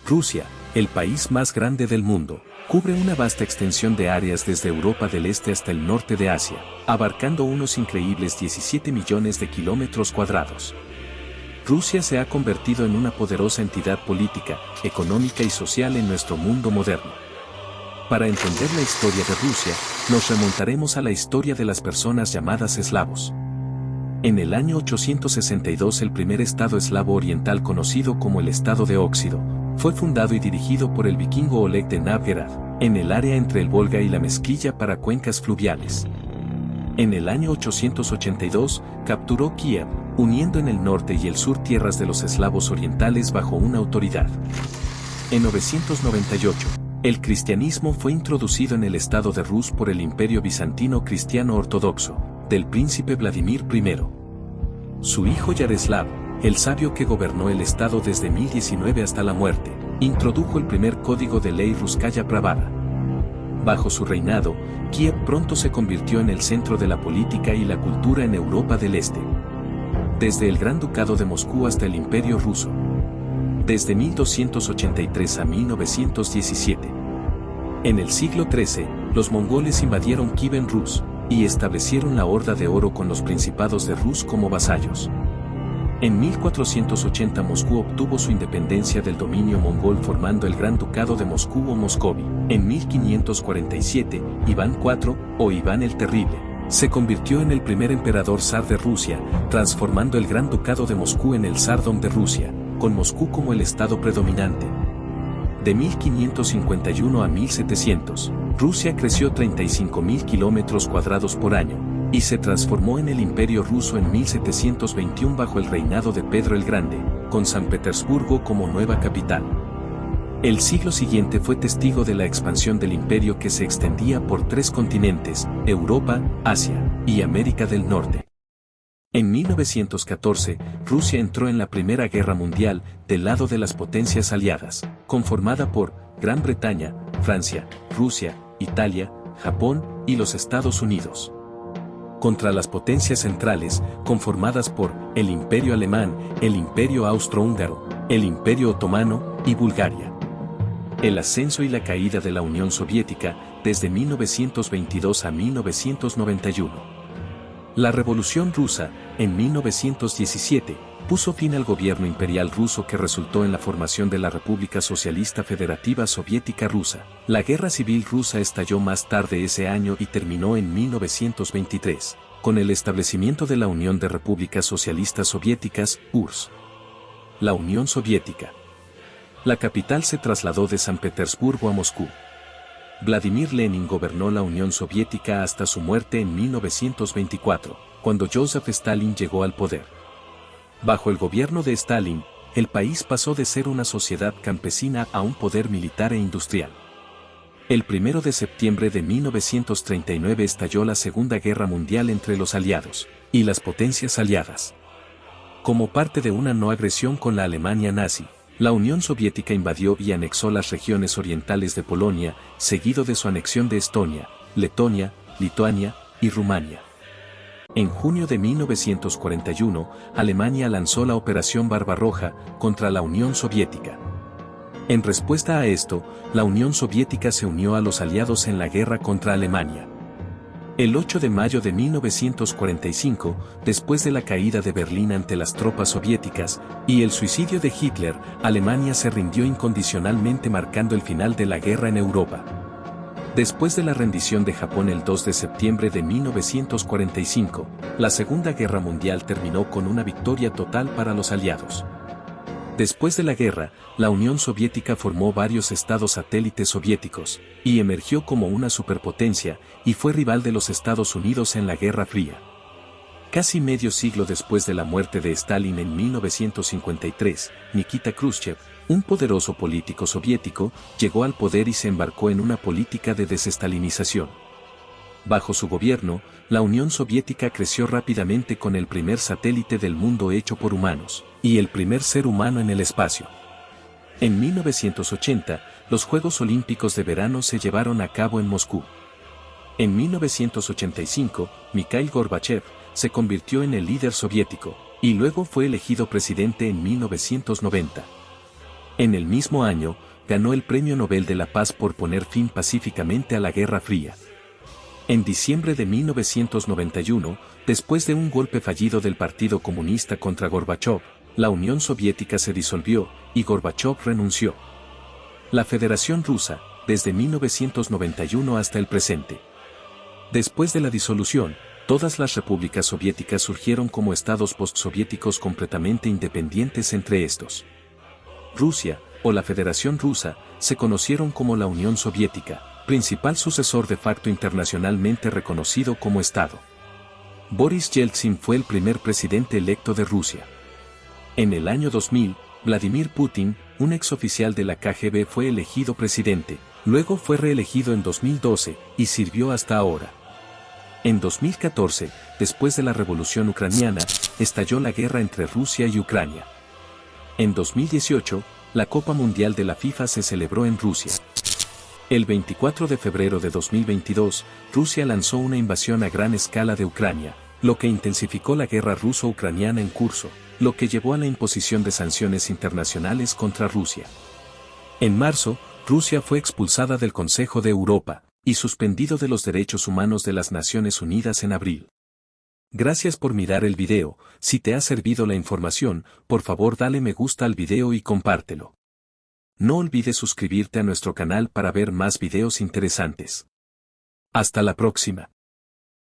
Rusia, el país más grande del mundo, cubre una vasta extensión de áreas desde Europa del Este hasta el norte de Asia, abarcando unos increíbles 17 millones de kilómetros cuadrados. Rusia se ha convertido en una poderosa entidad política, económica y social en nuestro mundo moderno. Para entender la historia de Rusia, nos remontaremos a la historia de las personas llamadas eslavos. En el año 862 el primer estado eslavo oriental conocido como el Estado de Óxido, fue fundado y dirigido por el vikingo Oleg de Novgorod, en el área entre el Volga y la Mezquilla para cuencas fluviales. En el año 882, capturó Kiev, uniendo en el norte y el sur tierras de los eslavos orientales bajo una autoridad. En 998, el cristianismo fue introducido en el estado de Rus por el Imperio Bizantino Cristiano Ortodoxo, del príncipe Vladimir I. Su hijo Yaroslav, el sabio que gobernó el estado desde 1019 hasta la muerte, introdujo el primer código de ley Ruskaya Pravada. Bajo su reinado, Kiev pronto se convirtió en el centro de la política y la cultura en Europa del Este. Desde el Gran Ducado de Moscú hasta el Imperio Ruso. Desde 1283 a 1917. En el siglo XIII, los mongoles invadieron Kiev Rus, y establecieron la Horda de Oro con los principados de Rus como vasallos. En 1480 Moscú obtuvo su independencia del dominio mongol formando el Gran Ducado de Moscú o Moscovia. En 1547, Iván IV, o Iván el Terrible, se convirtió en el primer emperador zar de Rusia, transformando el Gran Ducado de Moscú en el Zardom de Rusia, con Moscú como el estado predominante. De 1551 a 1700, Rusia creció 35.000 kilómetros cuadrados por año, y se transformó en el Imperio Ruso en 1721 bajo el reinado de Pedro el Grande, con San Petersburgo como nueva capital. El siglo siguiente fue testigo de la expansión del imperio que se extendía por 3 continentes, Europa, Asia y América del Norte. En 1914, Rusia entró en la Primera Guerra Mundial del lado de las potencias aliadas, conformada por Gran Bretaña, Francia, Rusia, Italia, Japón y los Estados Unidos. Contra las potencias centrales, conformadas por el Imperio Alemán, el Imperio Austrohúngaro, el Imperio Otomano y Bulgaria. El ascenso y la caída de la Unión Soviética desde 1922 a 1991. La Revolución Rusa, en 1917, puso fin al gobierno imperial ruso que resultó en la formación de la República Socialista Federativa Soviética Rusa. La Guerra Civil Rusa estalló más tarde ese año y terminó en 1923, con el establecimiento de la Unión de Repúblicas Socialistas Soviéticas, URSS. La Unión Soviética. La capital se trasladó de San Petersburgo a Moscú. Vladimir Lenin gobernó la Unión Soviética hasta su muerte en 1924, cuando Joseph Stalin llegó al poder. Bajo el gobierno de Stalin, el país pasó de ser una sociedad campesina a un poder militar e industrial. El 1 de septiembre de 1939 estalló la Segunda Guerra Mundial entre los aliados y las potencias aliadas. Como parte de una no agresión con la Alemania nazi, la Unión Soviética invadió y anexó las regiones orientales de Polonia, seguido de su anexión de Estonia, Letonia, Lituania y Rumania. En junio de 1941, Alemania lanzó la Operación Barbarroja contra la Unión Soviética. En respuesta a esto, la Unión Soviética se unió a los aliados en la guerra contra Alemania. El 8 de mayo de 1945, después de la caída de Berlín ante las tropas soviéticas y el suicidio de Hitler, Alemania se rindió incondicionalmente marcando el final de la guerra en Europa. Después de la rendición de Japón el 2 de septiembre de 1945, la Segunda Guerra Mundial terminó con una victoria total para los aliados. Después de la guerra, la Unión Soviética formó varios estados satélites soviéticos, y emergió como una superpotencia, y fue rival de los Estados Unidos en la Guerra Fría. Casi medio siglo después de la muerte de Stalin en 1953, Nikita Khrushchev, un poderoso político soviético, llegó al poder y se embarcó en una política de desestalinización. Bajo su gobierno, la Unión Soviética creció rápidamente con el primer satélite del mundo hecho por humanos, y el primer ser humano en el espacio. En 1980, los Juegos Olímpicos de Verano se llevaron a cabo en Moscú. En 1985, Mikhail Gorbachev se convirtió en el líder soviético, y luego fue elegido presidente en 1990. En el mismo año, ganó el Premio Nobel de la Paz por poner fin pacíficamente a la Guerra Fría. En diciembre de 1991, después de un golpe fallido del Partido Comunista contra Gorbachov, la Unión Soviética se disolvió y Gorbachov renunció. La Federación Rusa, desde 1991 hasta el presente. Después de la disolución, todas las repúblicas soviéticas surgieron como estados postsoviéticos completamente independientes entre estos. Rusia, o la Federación Rusa, se conocieron como la Unión Soviética, principal sucesor de facto internacionalmente reconocido como Estado. Boris Yeltsin fue el primer presidente electo de Rusia. En el año 2000, Vladimir Putin, un exoficial de la KGB, fue elegido presidente, luego fue reelegido en 2012, y sirvió hasta ahora. En 2014, después de la Revolución Ucraniana, estalló la guerra entre Rusia y Ucrania. En 2018, la Copa Mundial de la FIFA se celebró en Rusia. El 24 de febrero de 2022, Rusia lanzó una invasión a gran escala de Ucrania, lo que intensificó la guerra ruso-ucraniana en curso, lo que llevó a la imposición de sanciones internacionales contra Rusia. En marzo, Rusia fue expulsada del Consejo de Europa, y suspendido de los derechos humanos de las Naciones Unidas en abril. Gracias por mirar el video. Si te ha servido la información, por favor dale me gusta al video y compártelo. No olvides suscribirte a nuestro canal para ver más videos interesantes. Hasta la próxima.